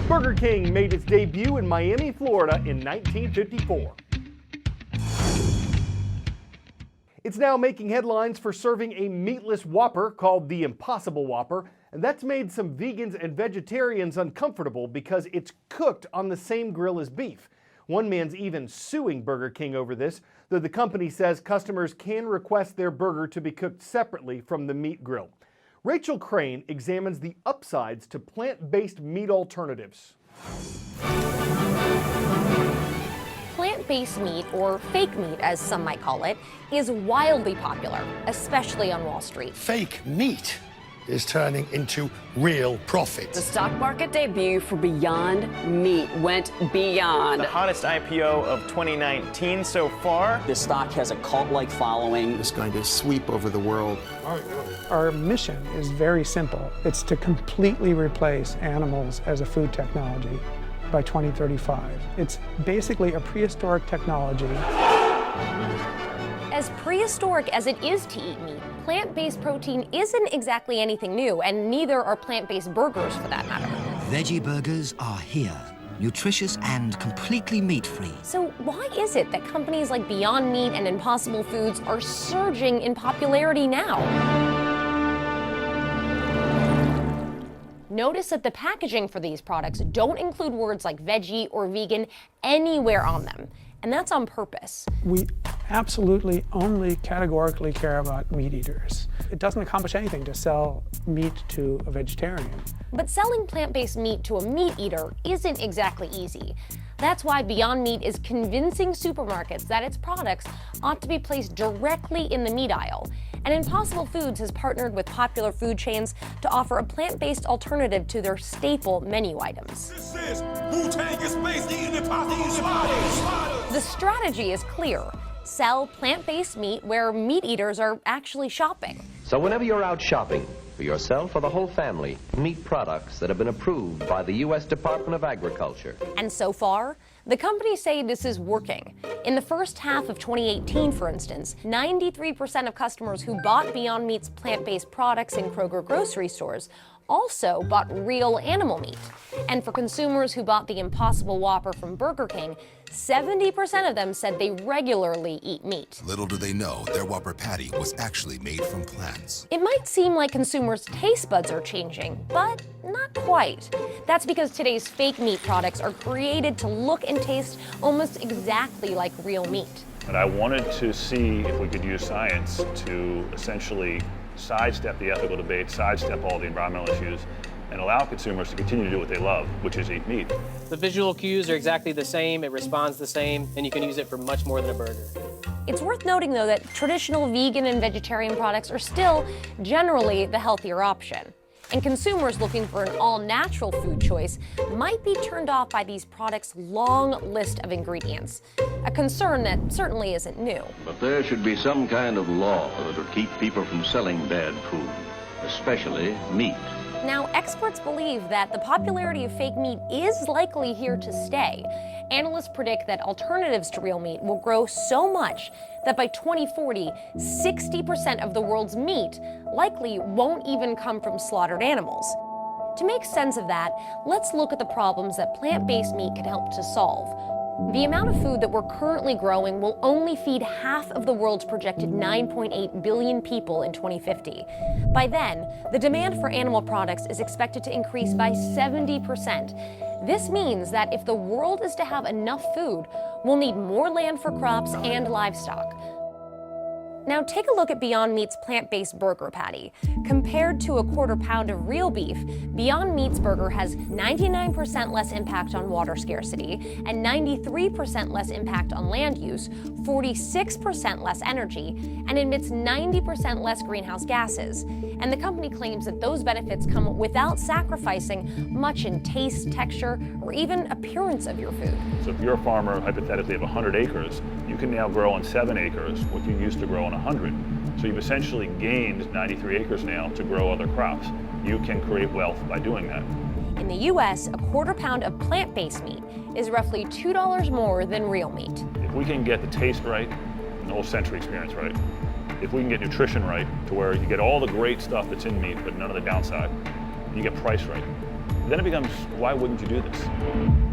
Burger King made its debut in Miami, Florida in 1954. It's now making headlines for serving a meatless Whopper called the Impossible Whopper, and that's made some vegans and vegetarians uncomfortable because it's cooked on the same grill as beef. One man's even suing Burger King over this, though the company says customers can request their burger to be cooked separately from the meat grill. Rachel Crane examines the upsides to plant-based meat alternatives. Plant-based meat, or fake meat as some might call it, is wildly popular, especially on Wall Street. Fake meat is turning into real profit. The stock market debut for Beyond Meat went beyond. The hottest IPO of 2019 so far. This stock has a cult-like following. It's going to sweep over the world. Our mission is very simple. It's to completely replace animals as a food technology by 2035. It's basically a prehistoric technology. As prehistoric as it is to eat meat, plant-based protein isn't exactly anything new, and neither are plant-based burgers for that matter. Veggie burgers are here, nutritious and completely meat-free. So why is it that companies like Beyond Meat and Impossible Foods are surging in popularity now? Notice that the packaging for these products don't include words like veggie or vegan anywhere on them, and that's on purpose. We absolutely only categorically care about meat eaters. It doesn't accomplish anything to sell meat to a vegetarian. But selling plant-based meat to a meat eater isn't exactly easy. That's why Beyond Meat is convincing supermarkets that its products ought to be placed directly in the meat aisle. And Impossible Foods has partnered with popular food chains to offer a plant-based alternative to their staple menu items. This is Wu-Tang in space, eating Impossible. The strategy is clear. Sell plant-based meat where meat eaters are actually shopping. So whenever you're out shopping, for yourself or the whole family, meat products that have been approved by the U.S. Department of Agriculture. And so far, the companies say this is working. In the first half of 2018, for instance, 93% of customers who bought Beyond Meat's plant-based products in Kroger grocery stores also bought real animal meat. And for consumers who bought the Impossible Whopper from Burger King, 70% of them said they regularly eat meat. Little do they know, their Whopper patty was actually made from plants. It might seem like consumers' taste buds are changing, but not quite. That's because today's fake meat products are created to look and taste almost exactly like real meat. But I wanted to see if we could use science to essentially sidestep the ethical debate, sidestep all the environmental issues, and allow consumers to continue to do what they love, which is eat meat. The visual cues are exactly the same, it responds the same, and you can use it for much more than a burger. It's worth noting, though, that traditional vegan and vegetarian products are still generally the healthier option. And consumers looking for an all-natural food choice might be turned off by these products' long list of ingredients, a concern that certainly isn't new. But there should be some kind of law that would keep people from selling bad food, especially meat. Now, experts believe that the popularity of fake meat is likely here to stay. Analysts predict that alternatives to real meat will grow so much that by 2040, 60% of the world's meat likely won't even come from slaughtered animals. To make sense of that, let's look at the problems that plant-based meat can help to solve. The amount of food that we're currently growing will only feed half of the world's projected 9.8 billion people in 2050. By then, the demand for animal products is expected to increase by 70%. This means that if the world is to have enough food, we'll need more land for crops and livestock. Now take a look at Beyond Meat's plant-based burger patty. Compared to a quarter pound of real beef, Beyond Meat's burger has 99% less impact on water scarcity and 93% less impact on land use, 46% less energy, and emits 90% less greenhouse gases. And the company claims that those benefits come without sacrificing much in taste, texture, or even appearance of your food. So if you're a farmer, hypothetically, of 100 acres, you can now grow on 7 acres what you used to grow on 100. So you've essentially gained 93 acres now to grow other crops. You can create wealth by doing that. In the US, a quarter pound of plant-based meat is roughly $2 more than real meat. If we can get the taste right and the whole sensory experience right, if we can get nutrition right to where you get all the great stuff that's in meat but none of the downside, and you get price right, Then it becomes, why wouldn't you do this?